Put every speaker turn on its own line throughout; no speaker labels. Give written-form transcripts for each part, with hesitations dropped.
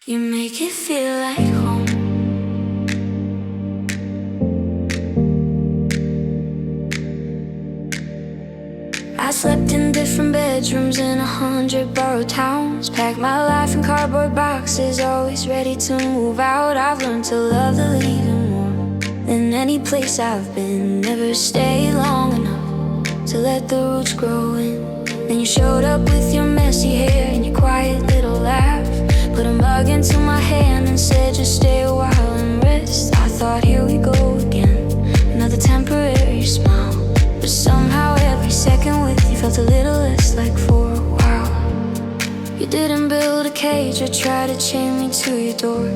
You make it feel like home. I slept in different bedrooms in 100 borrowed towns. Packed my life in cardboard boxes, always ready to move out. I've learned to love the leaving more than any place I've been. Never stay long enough to let the roots grow in. Then you showed up with your messy hair and your quiet little laugh. Put a mug into my hand and said just stay a while and rest. I thought here we go again, another temporary smile. But somehow every second with you felt a little less like for a while. You didn't build a cage or try to chain me to your door.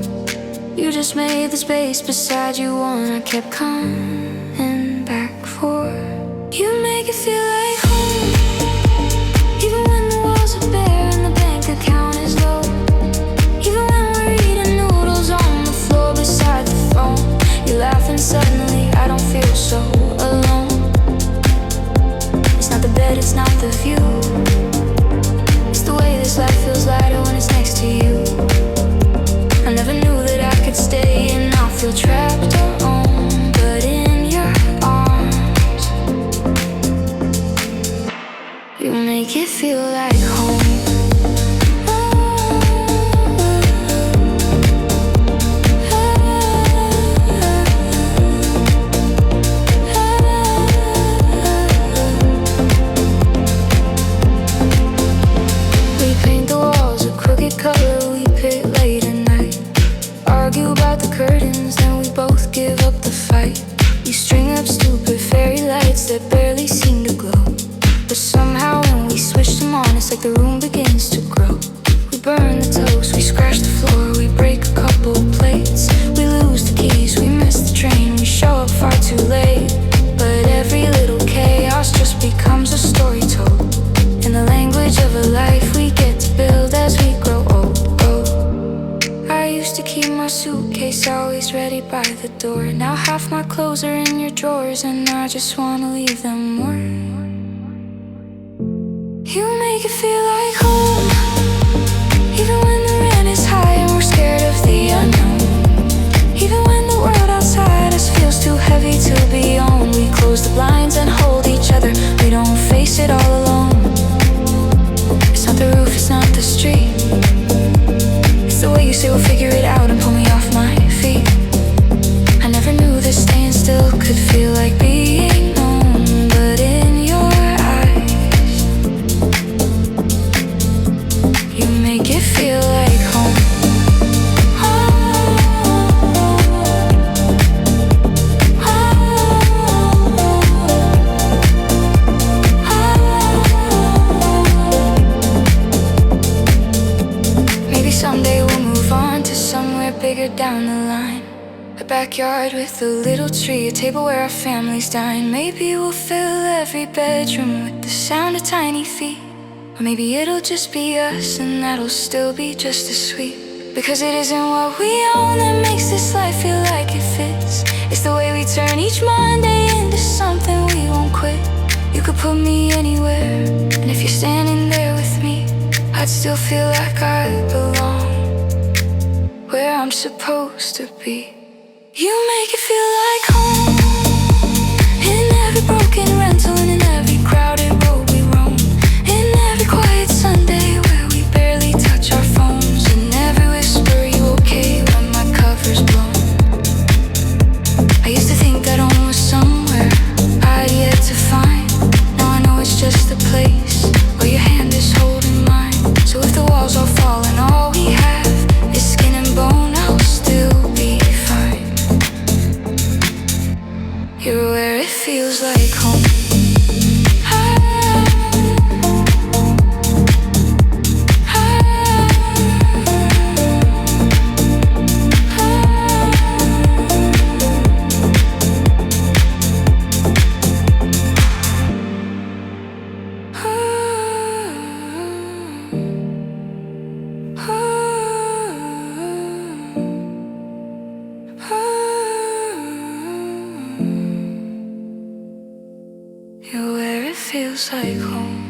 You just made the space beside you one I kept coming back for. You make it feel like home, even when the walls are bare and the bank account is low. Even when we're eating noodles on the floor beside the phone. You laugh and suddenly I don't feel so alone. It's not the bed, it's not the view. It's the way this life feels lighter when it's next to you. I never knew that I could stay and not feel trapped or alone, but in your arms, you make it feel like home. Color we pick late at night. Argue about the curtains, then we both give up the fight. You string up stupid fairy lights that barely seem to glow. But somehow when we switch them on, it's like the room begins to grow. We burn the toast, we scratch the floor, we break a couple plates. We lose the keys, we miss the train, we show up far too late. But every little chaos just becomes a story told in the language of a life we get to build as we grow old. I used to keep my suitcase always ready by the door. Now half my clothes are in your drawers and I just wanna leave them more. You make it feel like home, even when the rent is high and we're scared of the unknown. Even when the world outside us feels too heavy to be on. We close the blinds and hold each other, we don't face it all alone. It's not the roof, it's not the street. It's the way you say we'll figure it out and pull me off my feet. I never knew that staying still could feel like being known. But in your eyes, you make it feel like home. Someday we'll move on to somewhere bigger down the line. A backyard with a little tree, a table where our families dine. Maybe we'll fill every bedroom with the sound of tiny feet. Or maybe it'll just be us and that'll still be just as sweet. Because it isn't what we own that makes this life feel like it fits. It's the way we turn each Monday into something we won't quit. You could put me anywhere, and if you're standing there with me, I'd still feel like I belong where I'm supposed to be. You make it feel like home, in every broken rental and in every crowded road we roam. In every quiet Sunday where we barely touch our phones. In every whisper, you okay when my cover's blown. I used to think that home was somewhere I'd yet to find. Now I know it's just a place where your hand is holding mine. So if the walls all fall and all we have is skin and bone, I'll still be fine. You're where it feels like home. You're where it feels like home.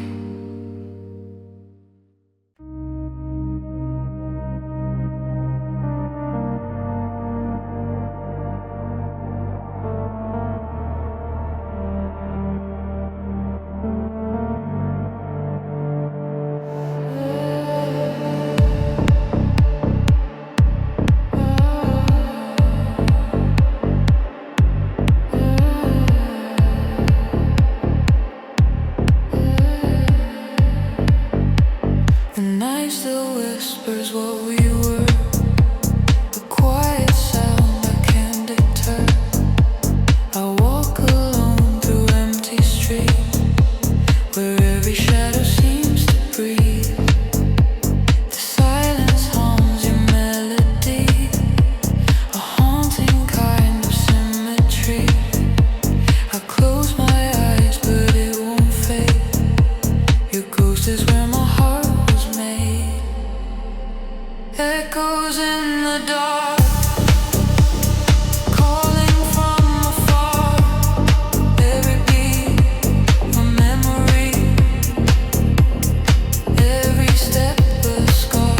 in the dark, calling from afar. Every beat, a memory. Every step, a scar.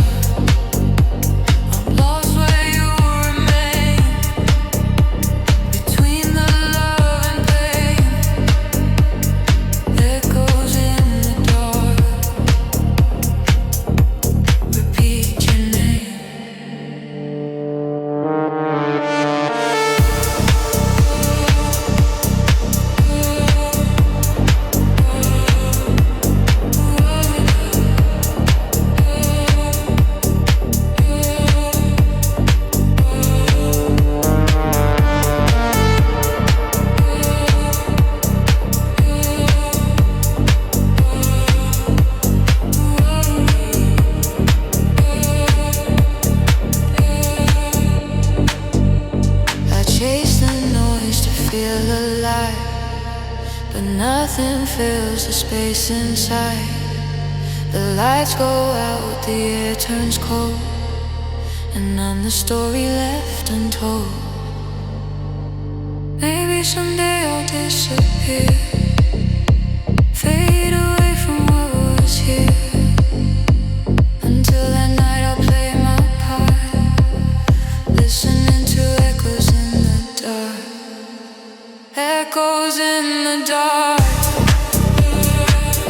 I'm lost where you remain, between the love and pain. Echoes in the dark, repeat your name. I chase the noise to feel alive, but nothing fills the space inside. The lights go out, the air turns cold, and I'm the story left untold. Maybe someday I'll disappear, fade away from what was here. Until that night I'll play my part, listening to echoes in the dark. Echoes in the dark,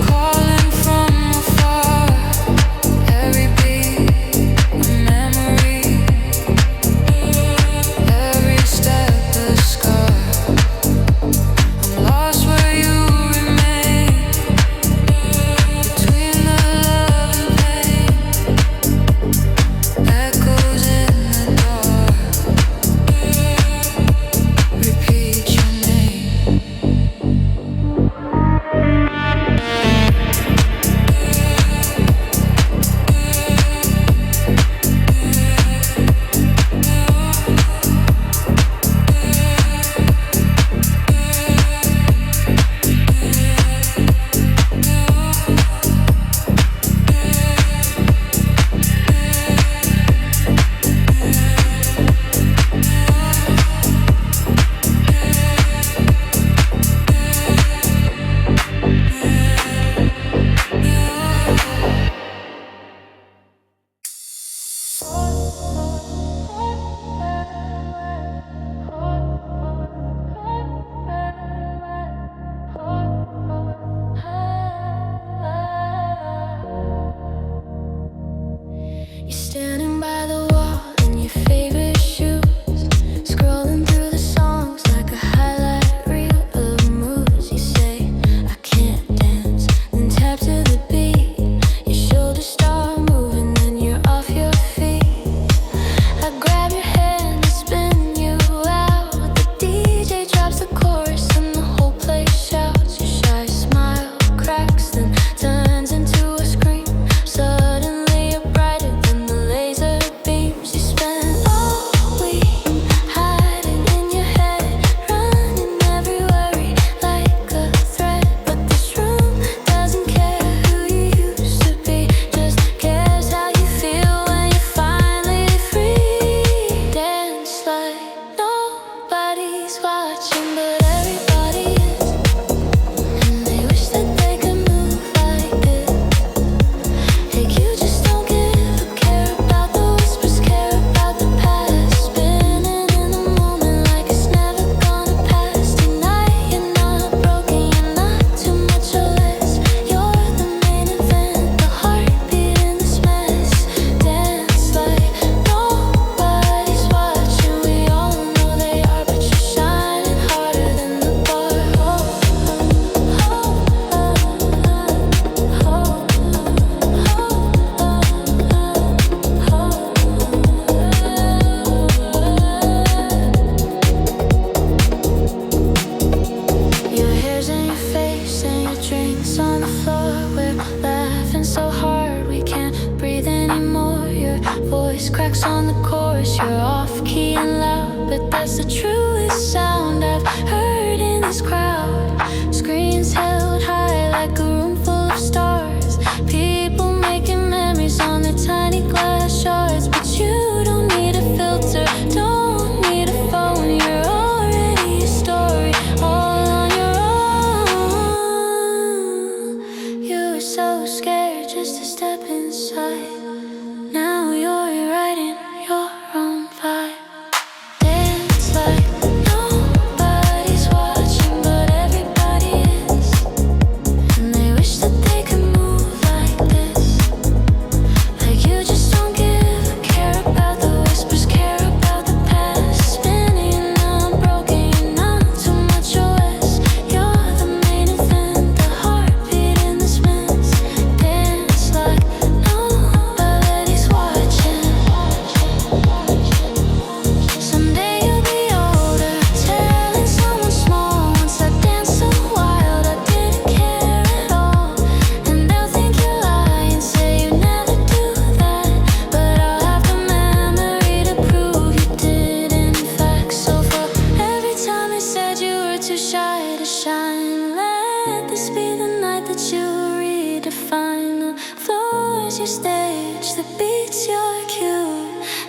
calling from afar. Every beat, a memory. Every step, a scar. I'm lost where you remain, between the love and pain. Echoes in the dark, repeat your name. You're standing by the wall in your favorite shoes, scrolling through the songs like a highlight reel of moves. You say, I can't dance, then tap to the beat. Your shoulders start moving, then you're off your feet. I grab your hand and spin you out. The DJ drops the chorus and the whole place shouts. Your shy smile cracks, then turns into a scream. Suddenly you're brighter than the laser beams. You spend all week hiding in your head, running every worry like a threat. But this room doesn't care who you used to be, just cares how you feel when you're finally free. Dance like nobody's watching, but everybody is, and they wish that they could move like this. Like you just don't give a care about the whispers, care about the past. Spinning in the moment like it's never gonna pass. Tonight you're not broken, you're not too much or less. You're the main event, the heartbeat in this mess. Dance like nobody's watching. We all know they are, but you're shining harder than the bar. Your hair's in your face and your drinks on the floor. We're laughing so hard we can't breathe anymore. Your voice cracks on the chorus. You're off key and loud, but that's the truest sound I've heard in this crowd. Screens held high like a room full of stars. People making memories on their tiny glass shards, but you don't need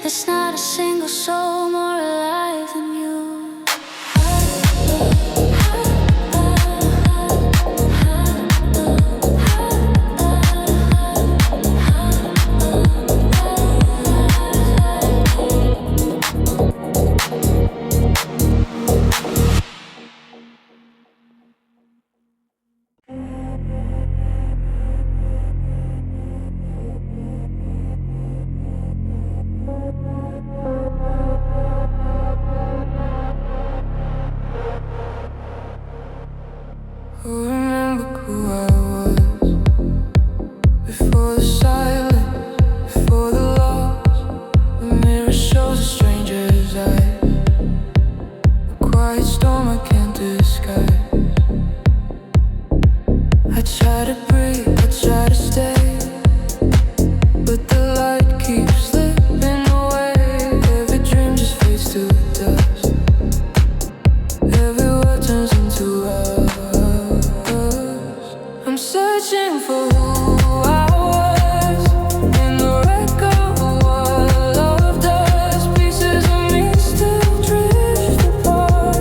There's not a single soul more alive than you.
Remember who I was before the silence, before the loss. The mirror shows a stranger's eyes, a quiet storm I can't disguise. I try to breathe, I try to stay, but the light keeps slipping away. Every dream just fades to dust. Every word turns into I'm searching for who I was in the wreck of what love does. Pieces of me still drift apart,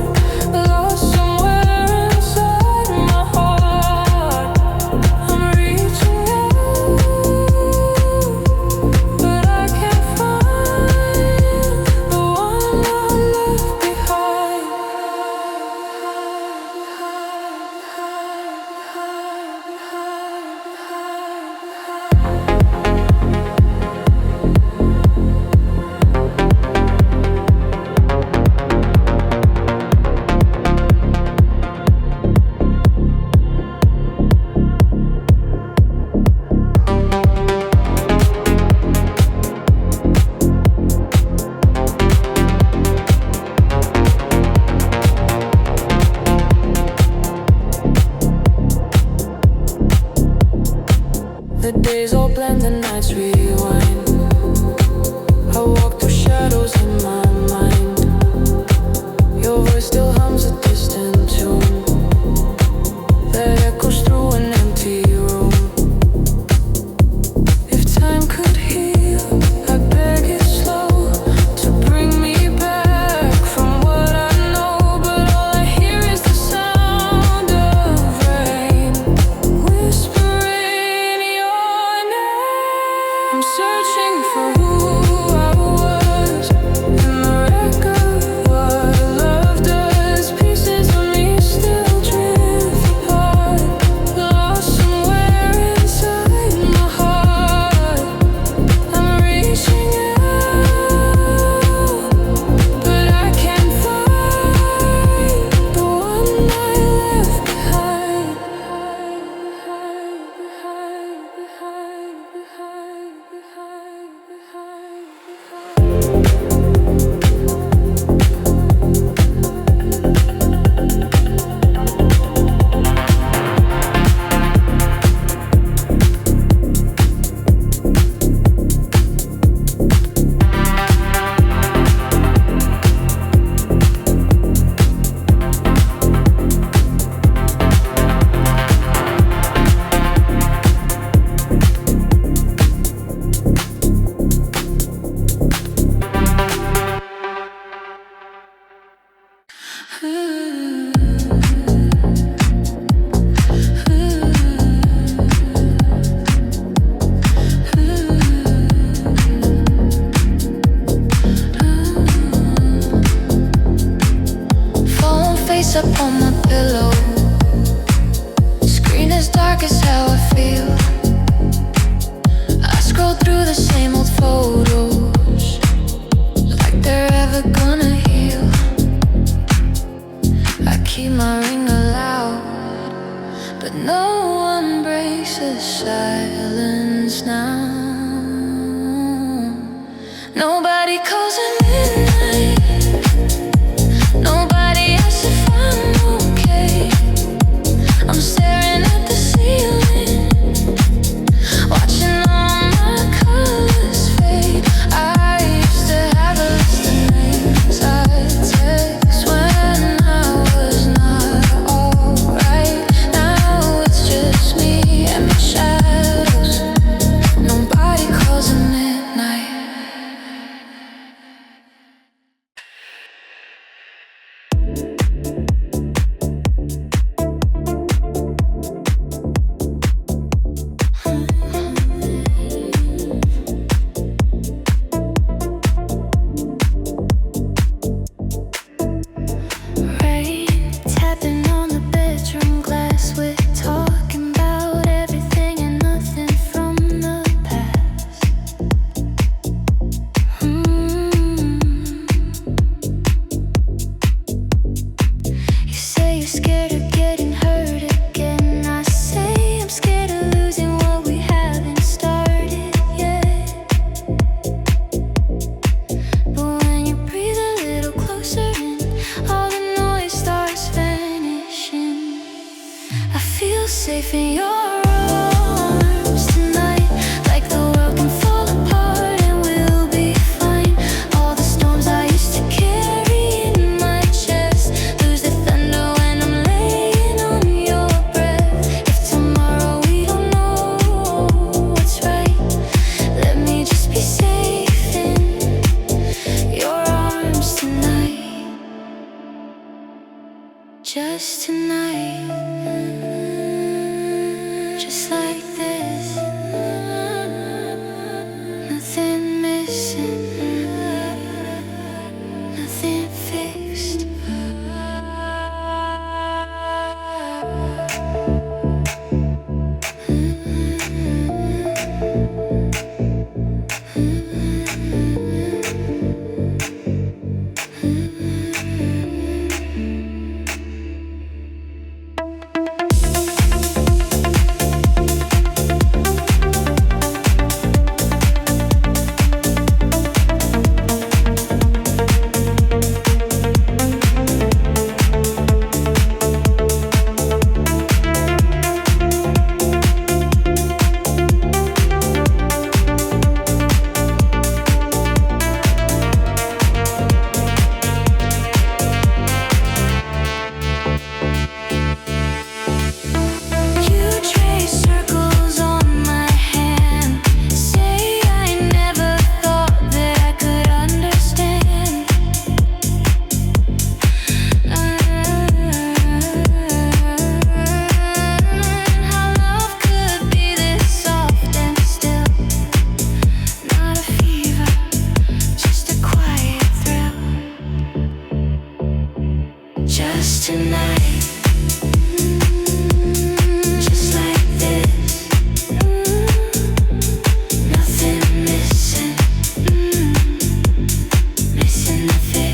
lost somewhere inside my heart. I'm reaching out, but I can't find the one I left behind. The days all blend, the nights rewind. I walk through shadows in my mind. Your voice still hums a distant tune that echoes through an empty room. If time could heal, I beg it slow to bring me back from what I know. But all I hear is the sound of rain whispering your name. I'm searching for who I was in the wreck of what love does. Pieces of me still drift apart, lost somewhere inside my heart. I'm reaching out, but I can't find the one I left behind. Falling face up on my pillow, screen as dark as how I feel. I scroll through the same old photos, like they're ever gonna heal. I keep my ring aloud, but no one breaks the silence now. Nobody calls at midnight, nobody asks if I'm okay. I'm staring at the ceiling, watching all my colors fade. I used to have a list of names,
in your arms tonight, like the world can fall apart and we'll be fine. All the storms I used to carry in my chest lose the thunder when I'm laying on your breath. If tomorrow we don't know what's right, let me just be safe in your arms tonight. Just tonight, just like this, nothing missing, nothing fixed. You trace circles on my hand, say I never thought that I could understand how love could be this soft and still. Not a fever, just a quiet thrill. Just tonight, just like this, nothing missing, missing the fix.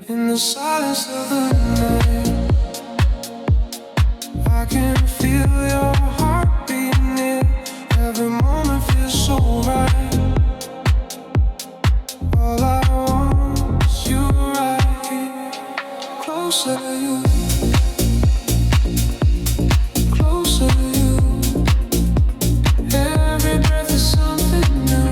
In the silence of the night, I can feel your heart beating in. Every moment feels so right. All I want is you right here, closer to you, closer to you. Every breath is something new.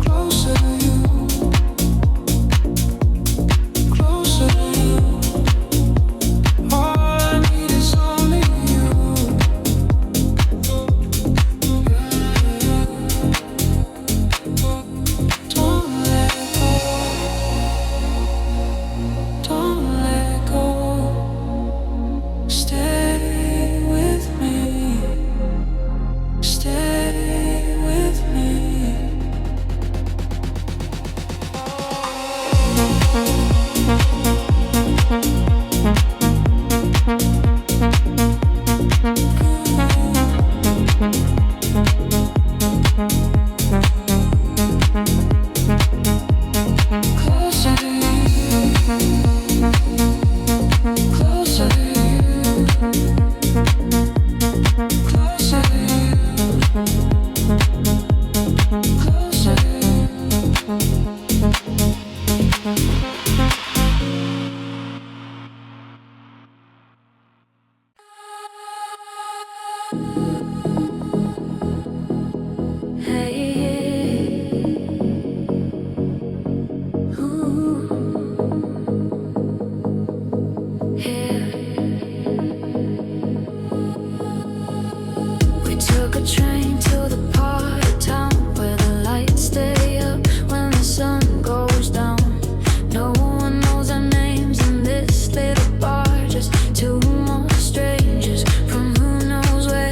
Closer to you, closer to you. All I need is only you. Don't let go, don't let go. Stay with me, stay with me. Closer to you, closer to you, closer to you, closer to you.
We took a train to the part of town where the lights stay up when the sun goes down. No one knows our names in this little bar, just two more strangers from who knows where.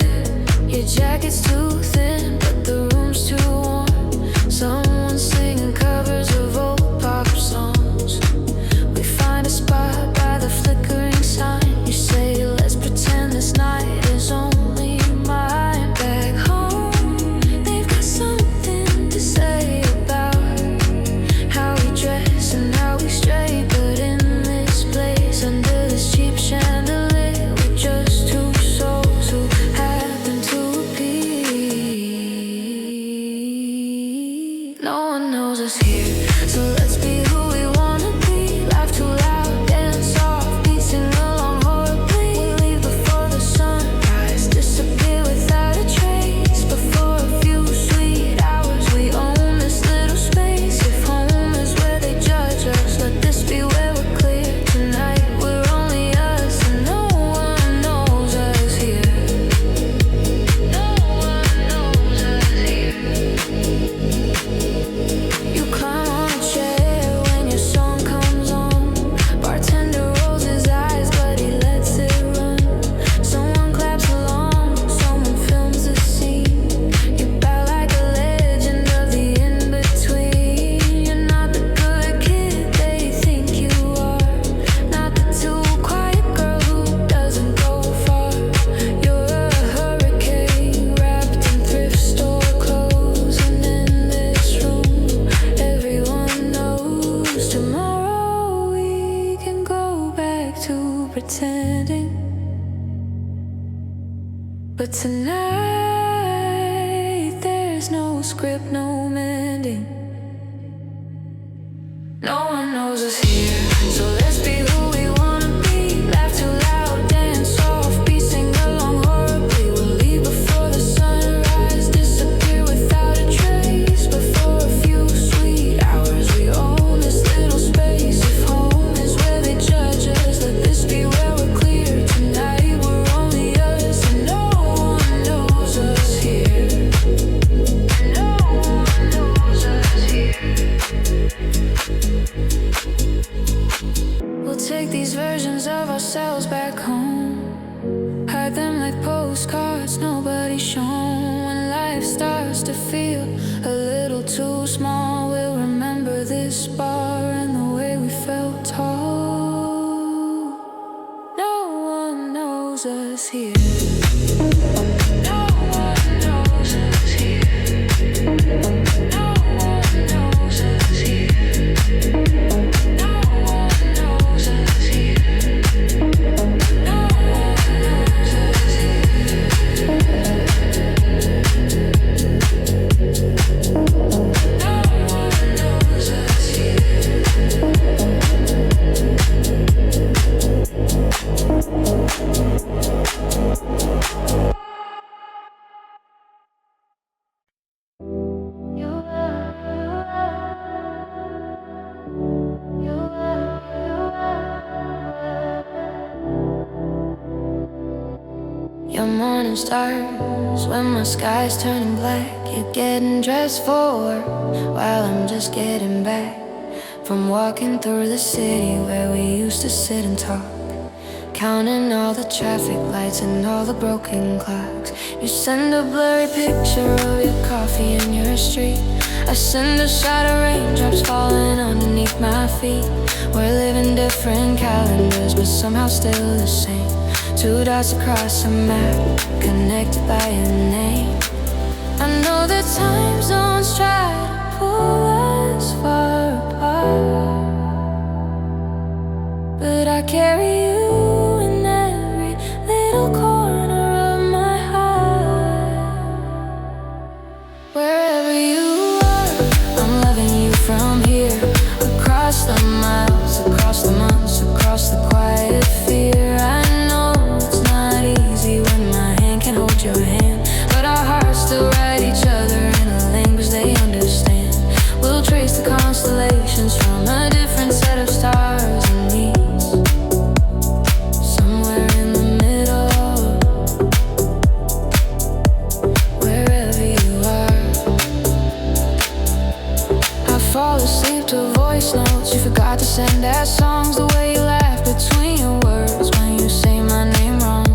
But tonight there's no script, no mending. No one knows us here, so let's be who we wanna be. Laugh too loud, dance soft, be sing along horribly. We'll leave before the sunrise, disappear without a trace. But for a few sweet hours we own this little space. If home is where they judge us, let this be where we're clear. Tonight we're only us and no one knows us here. No one knows us here. We'll take these versions of ourselves back home, hide them like postcards nobody's shown. When life starts to feel a little too small, we'll remember this bar and the way we felt tall. No one knows us here. No one knows us here. No one knows us here. No one knows us here. No one knows us here. No one knows us Your morning starts when my sky's turning black. You're getting dressed for work while I'm just getting back from walking through the city where we used to sit and talk, counting all the traffic lights and all the broken clocks. You send a blurry picture of your coffee in your street. I send a shot of raindrops falling underneath my feet. We're living different calendars, but somehow still the same. Two dots across a map, connected by a name. I know that time zones try to pull us far apart, but I carry you in every little corner of my heart. Wherever you are, I'm loving you from here. Across the miles, across the months, across the quiet fear. I know it's not easy when my hand can hold your hand, but our hearts still write each other in a language they understand. We'll trace the constellations from a different set of stars and these, somewhere in the middle, wherever you are. I fall asleep to voice notes you forgot to send as songs. The way you laugh between your words when you say my name wrong.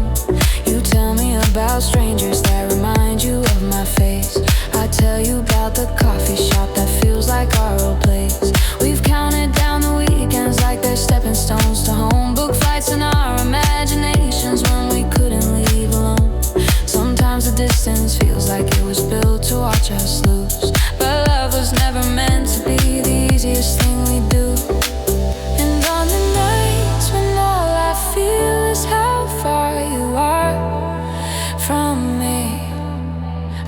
You tell me about strangers that remind you of my face. I tell you about the coffee shop that feels like our old place. We've counted down the weekends like they're stepping stones to home. Book flights in our imaginations when we couldn't leave alone. Sometimes the distance feels like it was built to watch us lose, but love was never meant to be the easiest thing we do. And on the nights when all I feel is how far you are from me,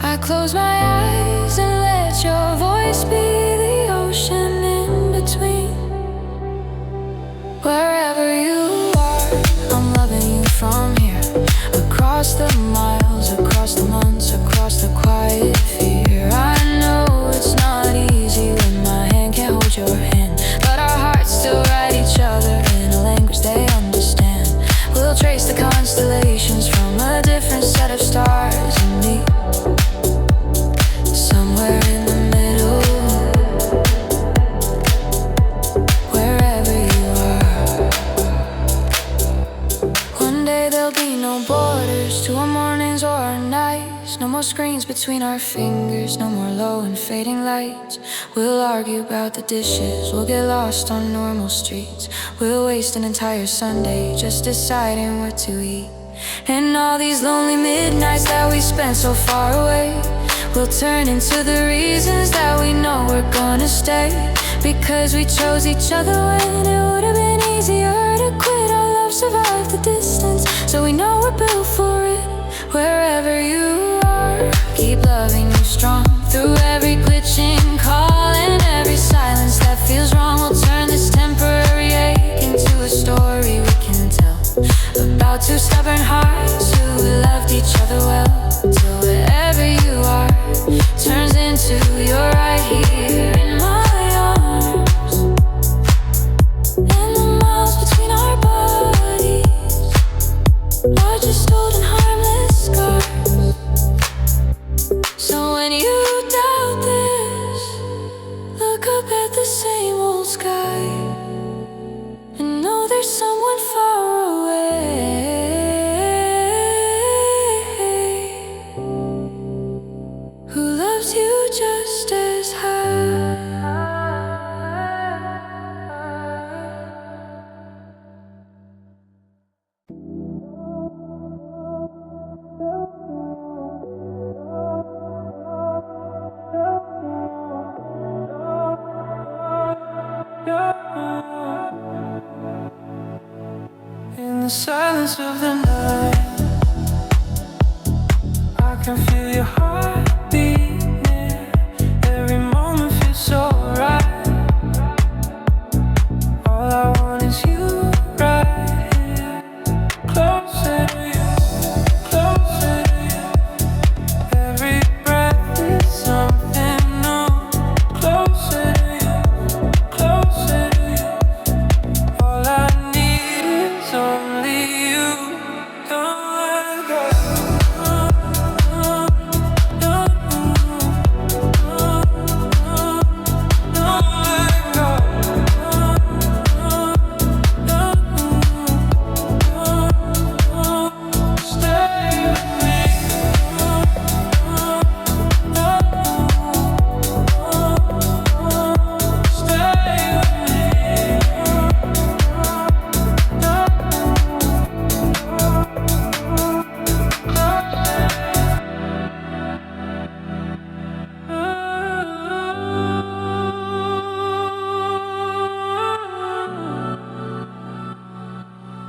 I close my eyes and let your voice be the ocean in between. Wherever you are, I'm loving you from here. Across the miles, across the months, across the quiet fear. I know it's not easy when my hand can't hold your hand, but our hearts still write each other in a language they understand. We'll trace the constellations from a different set of stars and meet somewhere in the middle, wherever you are. One day there'll be no borders to our mornings or our nights. No more screens between our fingers, no more low and fading lights. We'll argue about the dishes, we'll get lost on normal streets. We'll waste an entire Sunday just deciding what to eat. And all these lonely midnights that we spent so far away will turn into the reasons that we know we're gonna stay. Because we chose each other when it would've been easier to quit. Our love survived the distance, so we know we're built for it. wherever you are. Keep loving you strong through every glitching call and every silence that feels wrong. We'll turn this temporary ache into a story we can tell about two stubborn hearts who loved each other well. Till wherever you are turns into you're right here in my arms. And the miles between our bodies are just old and harmless scars. So when you doubt this, look up at the same old sky and know there's someone far away who loves you just as high.
In the silence of the night, I can feel your heartbeat near. Every moment feels so right. All I want is you right here, closer to you, closer to you. Every breath is something new, closer to you, closer to you. All I need is only you. Don't let go.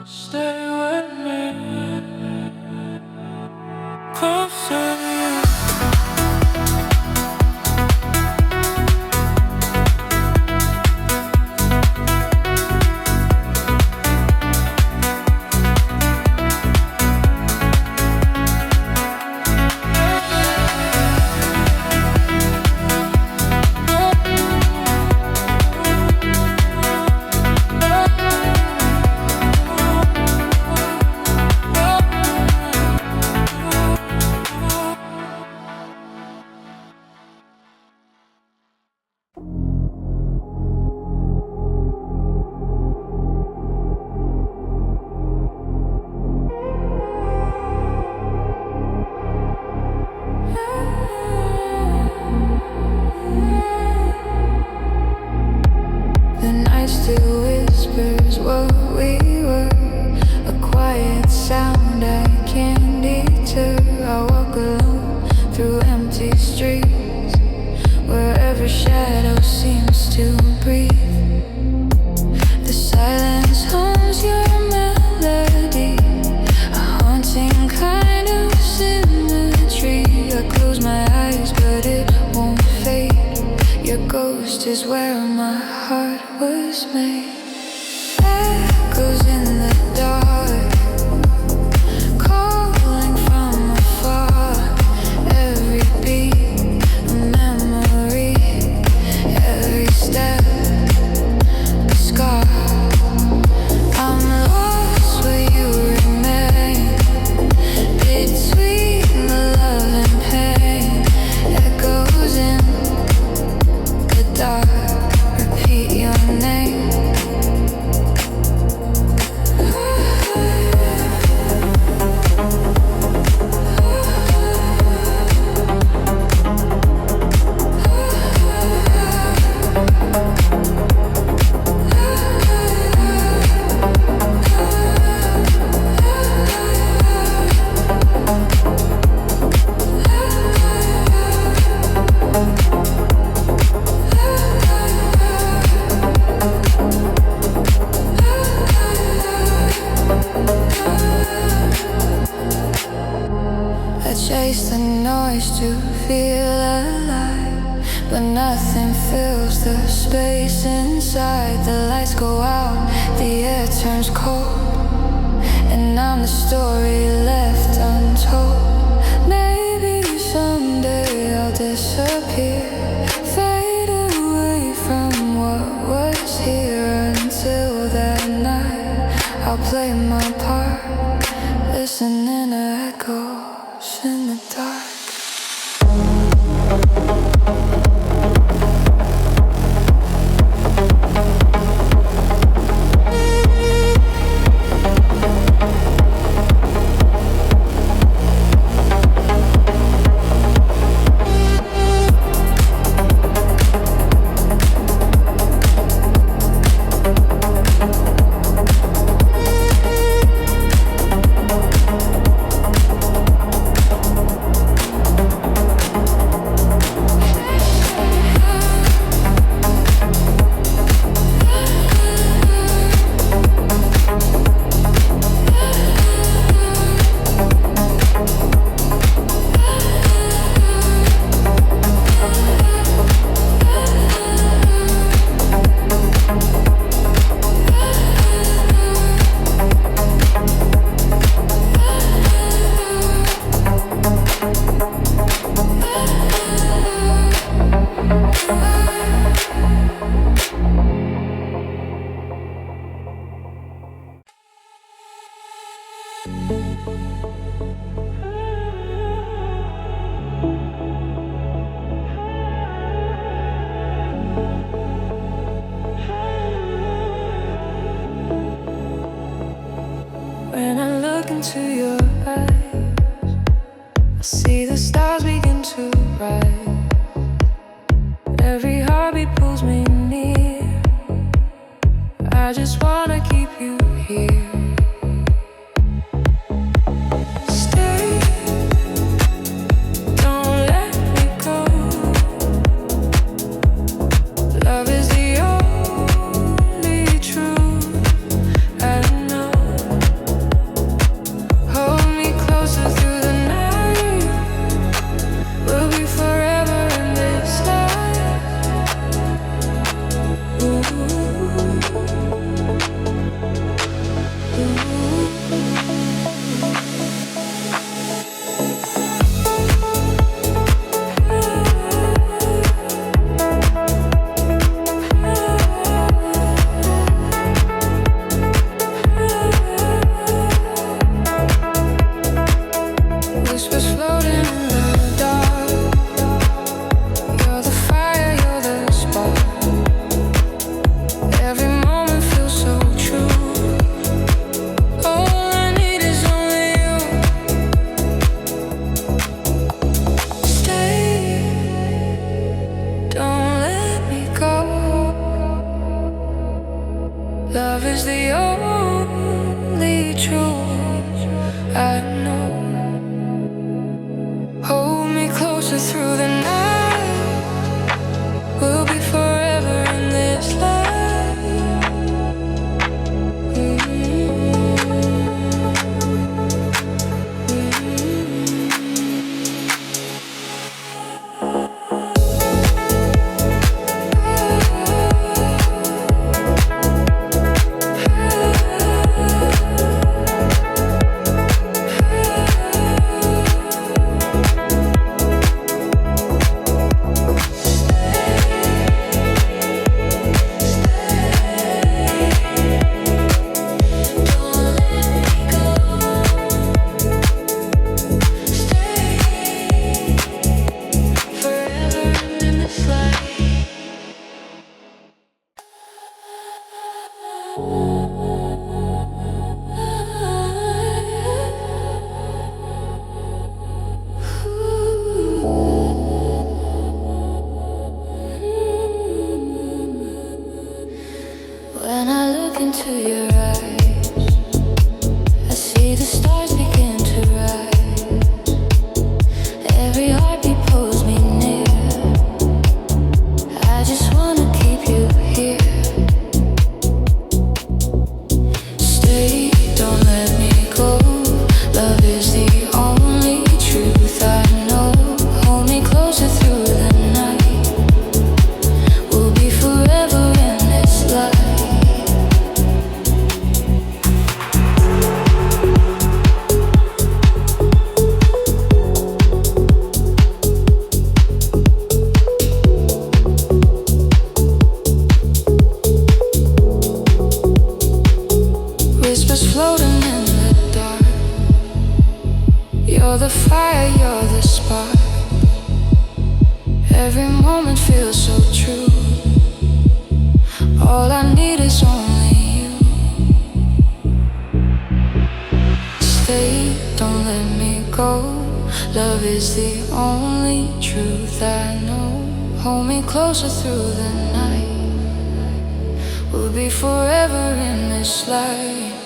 Stay with me, closer to you.
The night still whispers what we were, a quiet sound I can't deter. I walk alone through empty streets, wherever shadow seems to breathe. The silence hums your melody, a haunting kind of symmetry. I close my eyes but it won't fade. Your ghost is where my heart was made. Echoes in the dark, calling from afar. Every beat, a memory. Every step, a scar. I'm lost where you remain, between the love and pain. Echoes in the dark, repeat your name. I chase the noise to feel alive, but nothing fills the space inside. The lights go out, the air turns cold, and I'm the story left untold. Maybe someday I'll disappear, fade away from what was here. Until that night, I'll play my part, listening to echoes in the dark. When I look into your eyes, I see the stars begin to rise. Every heartbeat pulls me near. I just wanna keep you here. Stay, don't let me go. Love is the only truth I know. Hold me closer through the night. We'll be forever in this life. Ooh. Whispers floating in the dark. You're the fire, you're the spark. Every moment feels so true. All I need is only you. Stay, don't let me go. Love is the only truth I know. Hold me closer through the night. We'll be forever in this life.
You're the fire, you're the spark. Every moment feels so true. All I need is only you. Stay, don't let me go. Love is the only truth I know. Hold me closer through the night. We'll be forever in this life.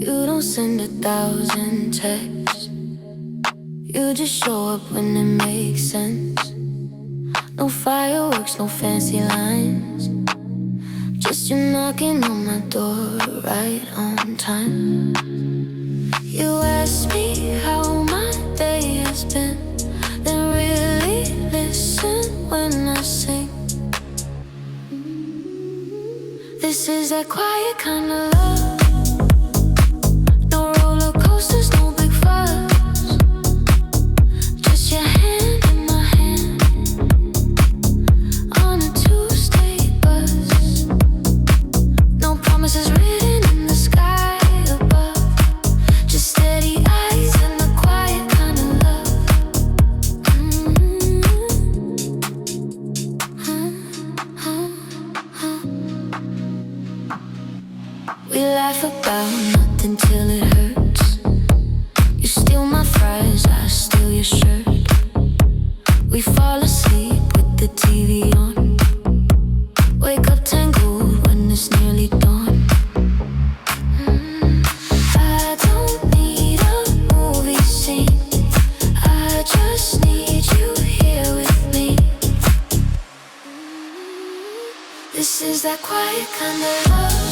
You don't send 1,000 texts. You just show up when it makes sense. No fireworks, no fancy lines. Just you knocking on my door right on time. You ask me how my day has been, then really listen when I sing. This is that quiet kind of love. We laugh about nothing till it hurts. You steal my fries, I steal your shirt. We fall asleep with the TV on. Wake up tangled when it's nearly dawn. I don't need a movie scene. I just need you here with me. This is that quiet kind of love.